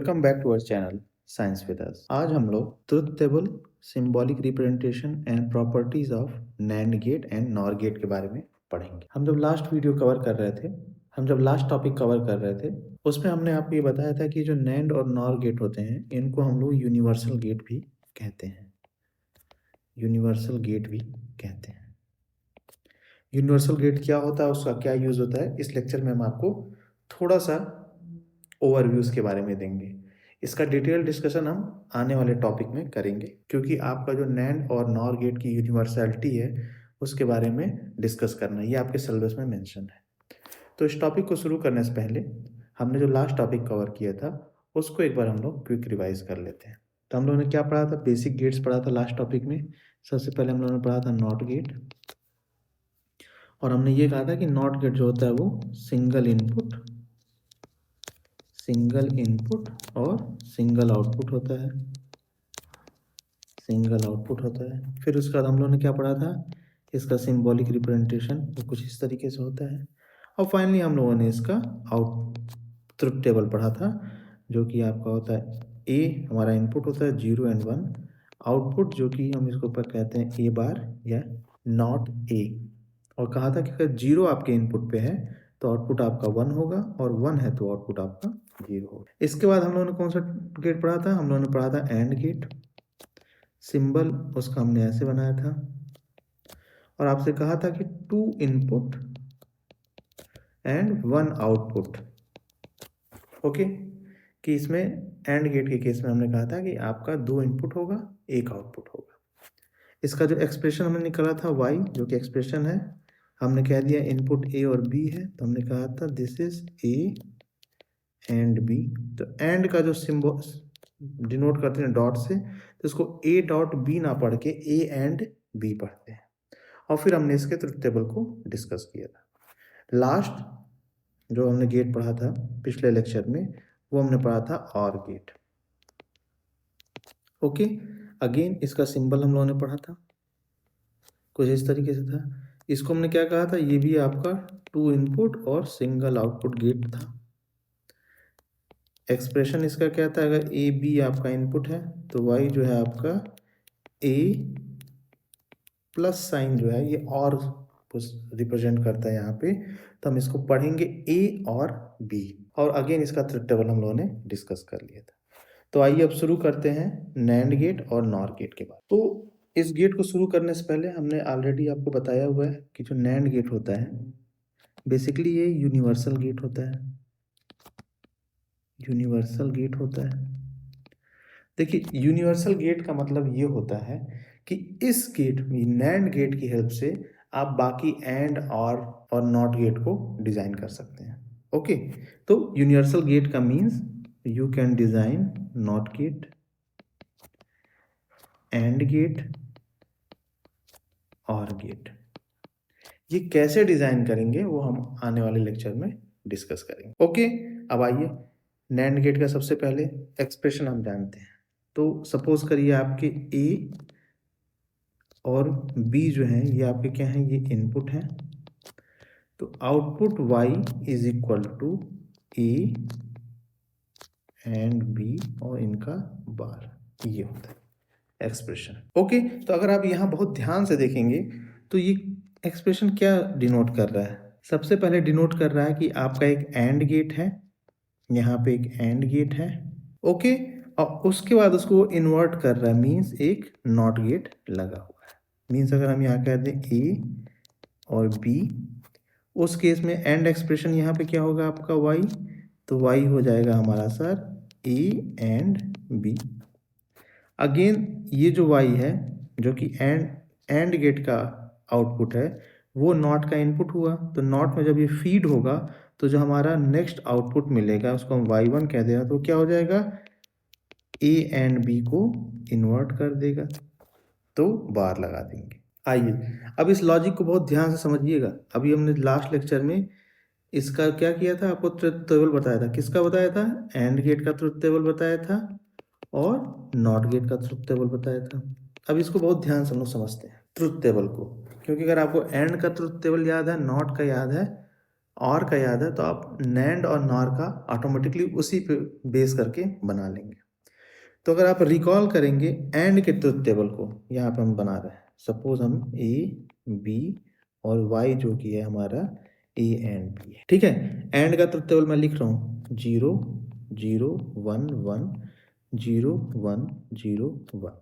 Welcome back to our channel science with us. आज हम लोग truth table, symbolic representation and properties of NAND gate and NOR gate के बारे में पढ़ेंगे। हम जब लास्ट टॉपिक कवर कर रहे थे उसमें हमने आपको ये बताया था कि जो नैंड और नॉर गेट होते हैं इनको हम लोग यूनिवर्सल गेट भी कहते हैं। यूनिवर्सल गेट भी कहते हैं। यूनिवर्सल गेट क्या होता है, उसका क्या यूज होता है, इस लेक्चर में हम आपको थोड़ा सा ओवरव्यूज के बारे में देंगे। इसका डिटेल डिस्कशन हम आने वाले टॉपिक में करेंगे, क्योंकि आपका जो नैंड और नॉर गेट की यूनिवर्सलिटी है उसके बारे में डिस्कस करना है, ये आपके सिलेबस में मेंशन है। तो इस टॉपिक को शुरू करने से पहले हमने जो लास्ट टॉपिक कवर किया था उसको एक बार हम लोग क्विक रिवाइज कर लेते हैं। तो हम लोगों ने क्या पढ़ा था, बेसिक गेट्स पढ़ा था लास्ट टॉपिक में। सबसे पहले हम लोगों ने पढ़ा था नॉट गेट, और हमने ये कहा था कि नॉट गेट जो होता है वो सिंगल इनपुट और सिंगल आउटपुट होता है। फिर उसके बाद हम लोगों ने क्या पढ़ा था, इसका सिंबॉलिक रिप्रेजेंटेशन वो कुछ इस तरीके से होता है। और फाइनली हम लोगों ने इसका ट्रुथ टेबल पढ़ा था, जो कि आपका होता है ए हमारा इनपुट होता है 0 और 1, आउटपुट जो कि हम इसको ऊपर कहते हैं ए बार या नॉट ए। और कहा था कि अगर 0 आपके इनपुट पे है तो आउटपुट आपका 1 होगा, और 1 है तो आउटपुट आपका 0 होगा। इसके बाद हम लोगों ने कौन सा गेट पढ़ा था, हम लोगों ने पढ़ा था एंड गेट। सिंबल उसका हमने ऐसे बनाया था, और आपसे कहा था कि 2 इनपुट एंड 1 आउटपुट। ओके, कि इसमें एंड गेट के केस में हमने कहा था कि आपका 2 इनपुट होगा, 1 आउटपुट होगा। इसका जो एक्सप्रेशन हमने निकाला था y, जो कि एक्सप्रेशन है, हमने कह दिया इनपुट a और b है, तो हमने कहा था this is a and b। तो एंड का जो सिंबल डिनोट करते हैं डॉट से, तो इसको a डॉट b ना पढ़ के a एंड b पढ़ते हैं। और फिर हमने इसके ट्रुथ टेबल को डिस्कस किया था। लास्ट जो हमने गेट पढ़ा था पिछले लेक्चर में, वो हमने पढ़ा था और गेट। ओके, अगेन इसका सिंबल हम लोगों ने पढ़ा था, कुछ इस तरीके से था। इसको हमने क्या कहा था, ये भी आपका 2 इनपुट और सिंगल आउटपुट गेट था। एक्सप्रेशन इसका क्या था, अगर ए बी आपका इनपुट है तो वाई जो है आपका ए प्लस साइन जो है ये और रिप्रेजेंट करता है यहाँ पे, तो हम इसको पढ़ेंगे ए और बी। और अगेन इसका ट्रुथ टेबल हम लोगों ने डिस्कस कर लिया था। तो आइए अब शुरू करते हैं नैंड गेट और नॉर गेट के बाद। तो इस गेट को शुरू करने से पहले हमने ऑलरेडी आपको बताया हुआ है कि जो नैंड गेट होता है बेसिकली ये यूनिवर्सल गेट होता है। यूनिवर्सल गेट होता है, देखिए यूनिवर्सल गेट का मतलब ये होता है कि इस गेट में नैंड गेट की हेल्प से आप बाकी एंड और नॉट गेट को डिजाइन कर सकते हैं। ओके, तो यूनिवर्सल गेट का means you can design NOT gate, AND gate OR gate. ये कैसे डिजाइन करेंगे वो हम आने वाले लेक्चर में डिस्कस करेंगे। ओके, अब आइए नैंड गेट का सबसे पहले एक्सप्रेशन हम जानते हैं। तो सपोज करिए आपके ए और बी जो है ये आपके क्या हैं, ये इनपुट हैं। तो output y is equal to A AND B और इनका बार, ये होता है एक्सप्रेशन। ओके, तो अगर आप यहाँ बहुत ध्यान से देखेंगे तो ये एक्सप्रेशन क्या डिनोट कर रहा है, सबसे पहले डिनोट कर रहा है कि आपका एक एंड गेट है, यहाँ पे एक एंड गेट है। ओके, और उसके बाद उसको इन्वर्ट कर रहा है, मीन्स एक नॉट गेट लगा हुआ है। मीन्स अगर हम यहाँ कह दें ए और बी, उस केस में एंड एक्सप्रेशन यहाँ पे क्या होगा आपका y, तो y हो जाएगा हमारा sir a and b। Again ये जो y है जो कि एंड गेट का आउटपुट है वो नॉट का इनपुट हुआ, तो नॉट में जब ये फीड होगा तो जो हमारा नेक्स्ट आउटपुट मिलेगा उसको हम y1 कह देगा, तो क्या हो जाएगा a एंड b को इन्वर्ट कर देगा, तो बार लगा देंगे। आइए अब इस लॉजिक को बहुत ध्यान से समझिएगा। अभी हमने लास्ट लेक्चर में इसका क्या किया था, आपको ट्रुथ टेबल बताया था। किसका बताया था, एंड गेट का ट्रुथ टेबल बताया था और नॉट गेट का ट्रुथ टेबल बताया था। अब इसको बहुत ध्यान से हम लोग समझते हैं ट्रुथ टेबल को, क्योंकि अगर आपको एंड का ट्रुथ टेबल याद है, नॉट का याद है और का याद है तो आप नैंड और नॉर का ऑटोमेटिकली उसी पे बेस करके बना लेंगे। तो अगर आप रिकॉल करेंगे एंड के ट्रुथ टेबल को, यहाँ पे हम बना रहे हैं, सपोज हम ए बी और वाई जो कि है हमारा ए एंड बी है, ठीक है। एंड का ट्रुथ टेबल मैं लिख रहा हूँ 0 0 1 1 0 1 0 1।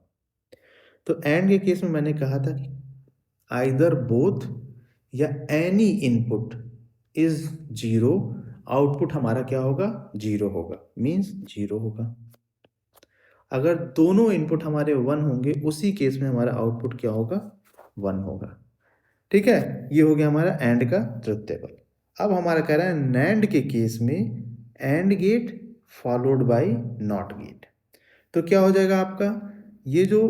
तो एंड के केस में मैंने कहा था कि आइदर बोथ या एनी इनपुट इज 0, आउटपुट हमारा क्या होगा 0 होगा, मीन्स 0 होगा। अगर दोनों इनपुट हमारे 1 होंगे उसी केस में हमारा आउटपुट क्या होगा 1 होगा, ठीक है। ये हो गया हमारा एंड का ट्रुथ टेबल। अब हमारा कह रहा है नैंड के केस में AND gate followed by NOT gate. तो क्या हो जाएगा आपका, ये जो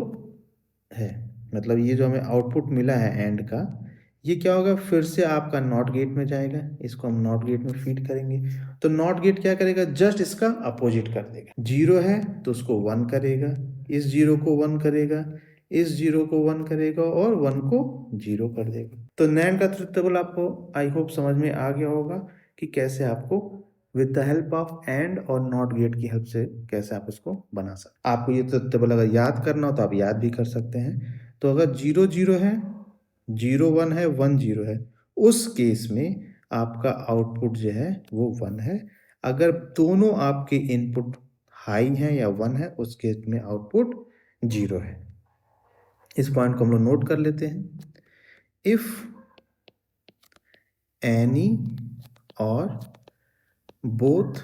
है मतलब ये जो हमें आउटपुट मिला है एंड का, ये क्या होगा फिर से आपका नॉट गेट में जाएगा, इसको हम नॉट गेट में फीड करेंगे। तो नॉट गेट क्या करेगा, जस्ट इसका अपोजिट कर देगा। 0 है तो उसको 1 करेगा, इस 0 को 1 करेगा, इस 0 को 1 करेगा और 1 को 0 कर देगा। तो नैंड का ट्रुथ टेबल आपको आई होप समझ में आ गया होगा कि कैसे आपको with the help of and और नॉट गेट की हेल्प से कैसे आप इसको बना सकते। आपको ये ट्रुथ टेबल अगर याद करना हो तो आप याद भी कर सकते हैं। तो अगर 0 0 है, 0 1 है, 1 0 है, उस केस में आपका आउटपुट जो है वो 1 है। अगर दोनों आपके इनपुट हाई हैं या 1 है, उस केस में आउटपुट 0 है। इस पॉइंट को हम लोग नोट कर लेते हैं। इफ एनी और both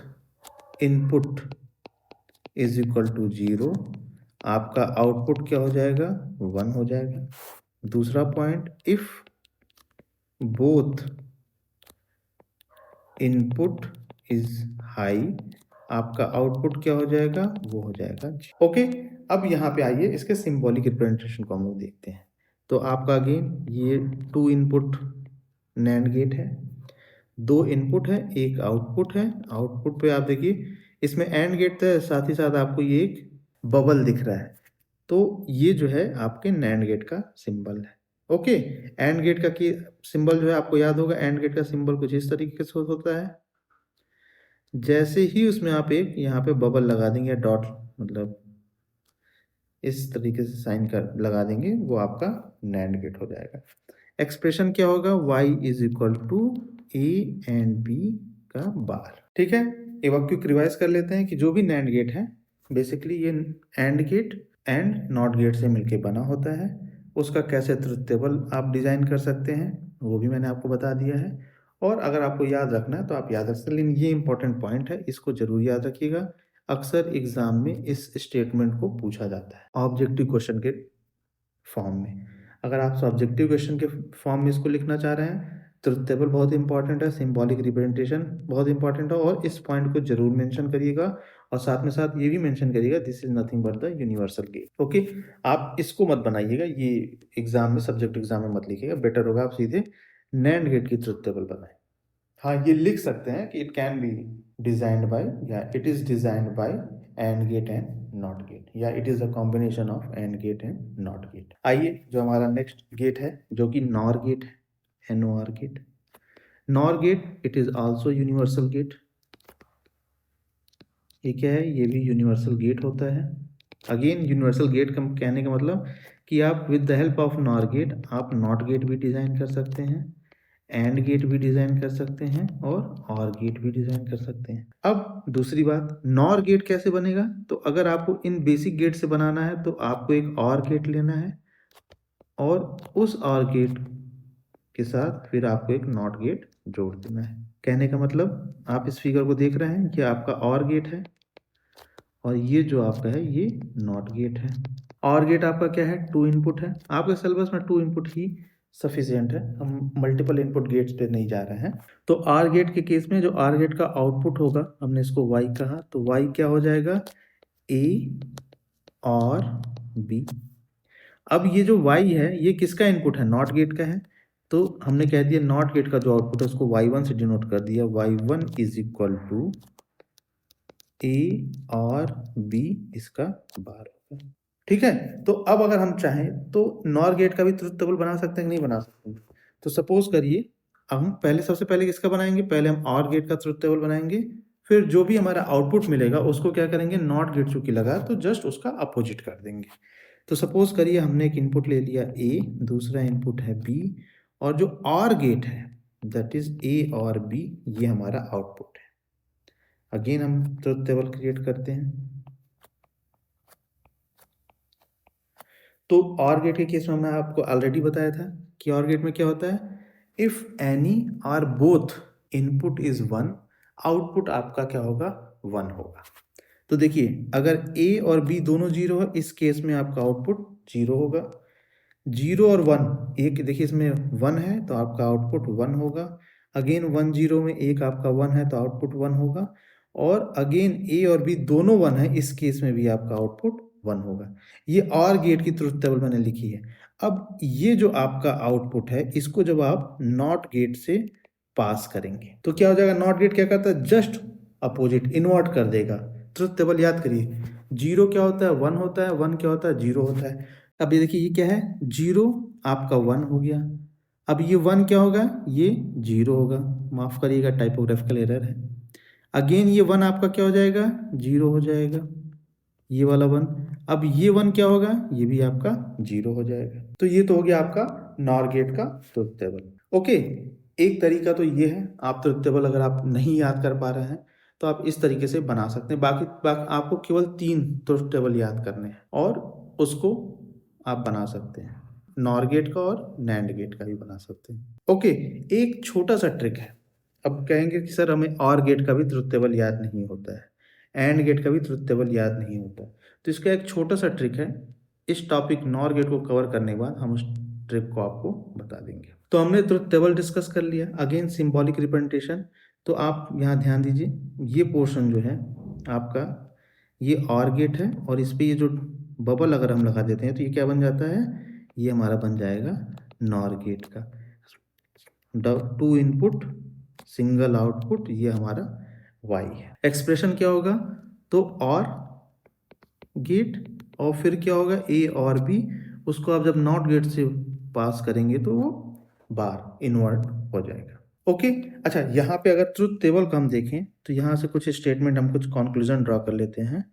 input is equal to 0, आपका आउटपुट क्या हो जाएगा 1 हो जाएगा। दूसरा point, if both input is high, आपका आउटपुट क्या हो जाएगा वो हो जाएगा ओके। अब यहाँ पे आइए इसके सिंबॉलिक रिप्रेजेंटेशन को हम लोग देखते हैं। तो आपका अगेन ये 2 इनपुट नैंड गेट है, 2 इनपुट है, एक आउटपुट है। आउटपुट पे आप देखिए इसमें एंड गेट है, साथ ही साथ आपको ये एक बबल दिख रहा है। तो ये जो है आपके नैंड गेट का सिंबल है ओके। एंड गेट का की सिंबल जो है आपको याद होगा, एंड गेट का सिंबल कुछ इस तरीके से होता है। जैसे ही उसमें आप एक यहाँ पे बबल लगा देंगे, डॉट मतलब इस तरीके से साइन कर लगा देंगे, वो आपका नैंड गेट हो जाएगा। एक्सप्रेशन क्या होगा, y is equal to A AND B का बार, ठीक है। एक बार क्विक रिवाइज कर लेते हैं कि जो भी नैंड गेट है बेसिकली ये AND gate and NOT gate से मिलके बना होता है। उसका कैसे ट्रुथ टेबल आप डिजाइन कर सकते हैं वो भी मैंने आपको बता दिया है। और अगर आपको याद रखना है तो आप याद रख सकते हैं, लेकिन ये इंपॉर्टेंट पॉइंट है, इसको जरूर याद रखिएगा। अक्सर एग्जाम में इस स्टेटमेंट को पूछा जाता है ऑब्जेक्टिव क्वेश्चन के फॉर्म में। अगर आप सब्जेक्टिव क्वेश्चन के फॉर्म में इसको लिखना चाह रहे हैं, ट्रुथ टेबल बहुत इंपॉर्टेंट है, सिंबॉलिक रिप्रेजेंटेशन बहुत इंपॉर्टेंट है, और इस पॉइंट को जरूर मेंशन करिएगा। और साथ में साथ ये भी मेंशन करिएगा this is nothing but the universal gate okay. आप इसको मत बनाइएगा, ये एग्जाम में सब्जेक्ट एग्जाम में मत लिखिएगा, बेटर होगा आप सीधे नैंड गेट की ट्रुथ टेबल बनाएं। हाँ ये लिख सकते हैं कि it can be designed by या it is designed by AND gate and NOT gate, या it is a combination of AND gate and NOT gate. आइए जो हमारा नेक्स्ट गेट है जो कि नॉर गेट है, NOR gate. NOR gate it is also universal gate. ये क्या है, ये भी यूनिवर्सल गेट होता है। अगेन यूनिवर्सल गेट का कहने का मतलब कि आप with the help of NOR gate आप नॉट गेट भी डिजाइन कर सकते हैं, एंड गेट भी डिजाइन कर सकते हैं और गेट भी डिजाइन कर सकते हैं। अब दूसरी बात, नॉर गेट कैसे बनेगा, तो अगर आपको इन बेसिक गेट से बनाना है तो आपको एक और गेट लेना है और उस और गेट के साथ फिर आपको एक नॉट गेट जोड़ देना है। कहने का मतलब आप इस फिगर को देख रहे हैं कि आपका और गेट है और ये जो आपका है ये नॉट गेट है। और गेट आपका क्या है, 2 इनपुट है। आपके सिलेबस में 2 इनपुट ही सफिशिएंट है, हम मल्टीपल इनपुट गेट्स पे नहीं जा रहे हैं। तो आर गेट के केस में जो आर गेट का आउटपुट होगा, हमने इसको y कहा, तो y क्या हो जाएगा a और b। अब ये जो y है ये किसका इनपुट है, नॉट गेट का है। तो हमने कह दिया नॉट गेट का जो आउटपुट है उसको y1 से डिनोट कर दिया, y1 is equal to a और b इसका बार होगा, ठीक है। तो अब अगर हम चाहें तो नॉर गेट का भी ट्रुथ टेबल बना सकते हैं, नहीं बना सकते। तो सपोज करिए अब हम पहले सबसे पहले किसका बनाएंगे, पहले हम और गेट का ट्रुथ टेबल बनाएंगे, फिर जो भी हमारा आउटपुट मिलेगा उसको क्या करेंगे, नॉट गेट चूंकि लगा तो जस्ट उसका अपोजिट कर देंगे। तो सपोज करिए हमने एक इनपुट ले लिया ए, दूसरा इनपुट है बी, और जो और गेट है दैट इज ए और बी, ये हमारा आउटपुट है। अगेन हम ट्रुथ टेबल क्रिएट करते हैं। तो और गेट के केस में मैंने आपको ऑलरेडी बताया था कि और गेट में क्या होता है, इफ एनी और बोथ इनपुट इज 1, आउटपुट आपका क्या होगा, 1 होगा। तो देखिए अगर ए और बी दोनों 0 है, इस केस में आपका आउटपुट 0 होगा। 0 और 1, एक देखिए इसमें 1 है तो आपका आउटपुट 1 होगा। अगेन 1 0 में एक आपका 1 है तो आउटपुट 1 होगा। और अगेन ए और बी दोनों 1 है, इस केस में भी आपका आउटपुट 1 होगा। ये और गेट की ट्रुथ टेबल मैंने लिखी है। अब ये जो आपका आउटपुट है, इसको जब आप नॉट गेट से पास करेंगे तो क्या हो जाएगा, नॉट गेट क्या करता है, जस्ट अपोजिट इन्वर्ट कर देगा। ट्रुथ टेबल याद करिए, 0 क्या होता है, 1 होता है, 1 क्या होता है, 0 होता है। अब ये देखिए ये क्या है, 0 आपका 1 हो गया। अब ये 1 क्या होगा, ये 0 होगा, माफ करिएगा टाइपोग्राफिकल एरर है। अगेन ये 1 आपका क्या हो जाएगा, 0 हो जाएगा, ये वाला 1। अब ये 1 क्या होगा, ये भी आपका 0 हो जाएगा। तो ये तो हो गया आपका नॉर गेट का ट्रुथ टेबल। ओके, एक तरीका तो ये है, आप ट्रुथ टेबल अगर आप नहीं याद कर पा रहे हैं तो आप इस तरीके से बना सकते हैं। बाकी आपको केवल 3 ट्रुथ टेबल याद करने हैं और उसको आप बना सकते हैं, नॉर गेट का और नैंड गेट का भी बना सकते हैं। ओके, एक छोटा सा ट्रिक है। अब कहेंगे कि सर हमें और गेट का भी ट्रुथ टेबल याद नहीं होता है, एंड गेट का भी ट्रुथ टेबल याद नहीं होता, तो इसका एक छोटा सा ट्रिक है। इस टॉपिक नॉर गेट को कवर करने के बाद हम उस ट्रिक को आपको बता देंगे। तो हमने ट्रुथ टेबल डिस्कस कर लिया। अगेन सिंबॉलिक रिप्रेजेंटेशन, तो आप यहाँ ध्यान दीजिए, ये पोर्शन जो है आपका ये और गेट है, और इस पे ये जो बबल अगर हम लगा देते हैं तो ये क्या बन जाता है, ये हमारा बन जाएगा नॉर गेट का। 2 इनपुट सिंगल आउटपुट, ये हमारा y है। एक्सप्रेशन क्या होगा, तो और गेट और फिर क्या होगा a और b, उसको आप जब नॉट गेट से पास करेंगे तो वो बार इन्वर्ट हो जाएगा। ओके, अच्छा यहाँ पे अगर ट्रुथ टेबल को हम देखें तो यहाँ से कुछ स्टेटमेंट, हम कुछ कंक्लूजन ड्रॉ कर लेते हैं।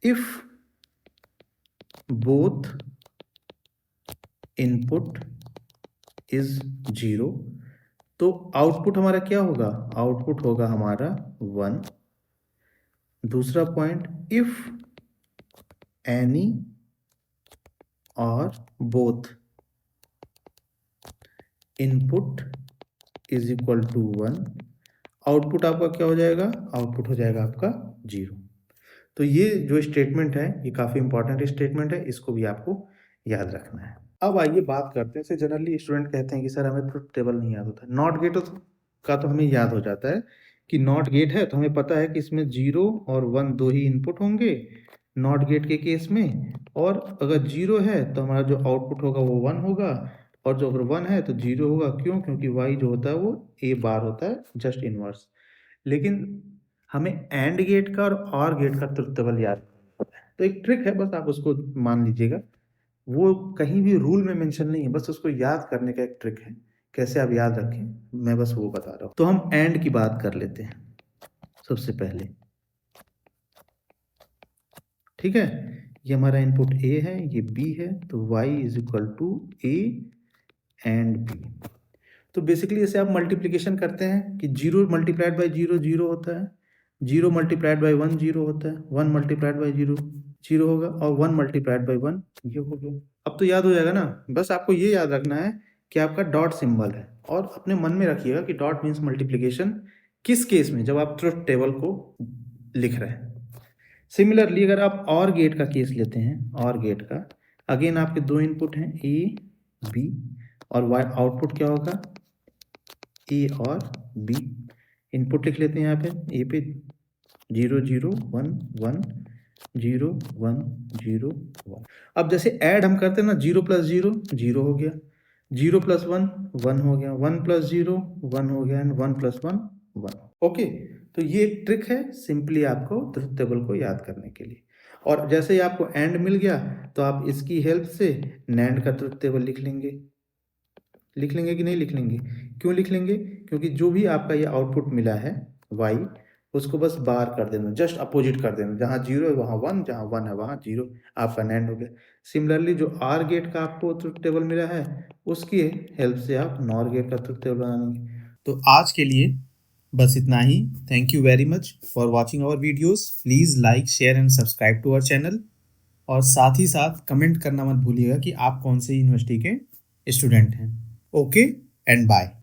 इफ बोथ इनपुट इज 0, तो आउटपुट हमारा क्या होगा, आउटपुट होगा हमारा 1। दूसरा पॉइंट, इफ एनी और both input is equal to 1, output आपका क्या हो जाएगा, आउटपुट हो जाएगा आपका 0। तो ये जो स्टेटमेंट है ये काफ़ी इंपॉर्टेंट स्टेटमेंट है, इसको भी आपको याद रखना है। अब आइए बात करते हैं, जनरली स्टूडेंट कहते हैं कि सर हमें ट्रुथ टेबल नहीं याद होता। नॉट गेट का तो हमें याद हो जाता है कि नॉट गेट है तो हमें पता है कि इसमें 0 और 1 दो ही इनपुट होंगे नॉट गेट के केस में, और अगर 0 है तो हमारा जो आउटपुट होगा वो 1 होगा, और जो अगर 1 है तो 0 होगा। क्यों, क्योंकि y जो होता है वो a बार होता है, जस्ट इनवर्स। लेकिन हमें एंड गेट का और गेट का ट्रुथ टेबल याद होता है। तो एक ट्रिक है, बस आप उसको मान लीजिएगा, वो कहीं भी रूल में मेंशन नहीं है, बस उसको याद करने का एक ट्रिक है। कैसे आप याद रखें मैं बस वो बता रहा हूँ। तो हम एंड की बात कर लेते हैं सबसे पहले, ठीक है। ये हमारा इनपुट a है, ये b है, तो y is equal to a and b। तो बेसिकली जैसे आप मल्टीप्लिकेशन करते हैं कि 0 मल्टीप्लाइड बाई 0 0 होता है, 0 मल्टीप्लाइड बाई 1 0 होता है, 1 मल्टीप्लाइड बाई 0 0 होगा, और 1 मल्टीप्लाइड बाई 1 ये हो गया। अब तो याद हो जाएगा ना, बस आपको ये याद रखना है कि आपका डॉट सिंबल है, और अपने मन में रखिएगा कि डॉट मीन्स मल्टीप्लिकेशन किस केस में, जब आप ट्रुथ टेबल को लिख रहे हैं। सिमिलरली अगर आप और गेट का केस लेते हैं, और गेट का अगेन आपके 2 इनपुट हैं a b, और y आउटपुट क्या होगा, a और b। इनपुट लिख लेते हैं यहाँ पे, a पे 0 0 1 1 0 1 0 1। अब जैसे ऐड हम करते हैं ना, 0 प्लस 0 0 हो गया, 0 प्लस 1 1 हो गया, 1 प्लस 0 1 हो गया, एंड 1 प्लस 1 1। ओके, तो ये एक ट्रिक है सिंपली आपको ट्रुथ टेबल को याद करने के लिए। और जैसे ही आपको एंड मिल गया तो आप इसकी हेल्प से नैंड का ट्रुथ टेबल लिख लेंगे। लिख लेंगे कि नहीं लिख लेंगे? क्यों लिख लेंगे? क्योंकि जो भी आपका ये आउटपुट मिला है y, उसको बस बार कर देना, जस्ट अपोजिट कर देना, जहाँ 0 है वहाँ 1, जहाँ 1 है वहाँ 0, आपका नैंड हो गया। सिमिलरली जो आर गेट का आपको ट्रुथ टेबल मिला है, उसकी हेल्प से आप नॉर गेट का ट्रुथ टेबल बनाएंगे। तो आज के लिए बस इतना ही। Thank you very much for watching our videos. Please like, share and subscribe to our channel, और साथ ही साथ कमेंट करना मत भूलिएगा कि आप कौन से यूनिवर्सिटी के स्टूडेंट हैं। Okay and bye.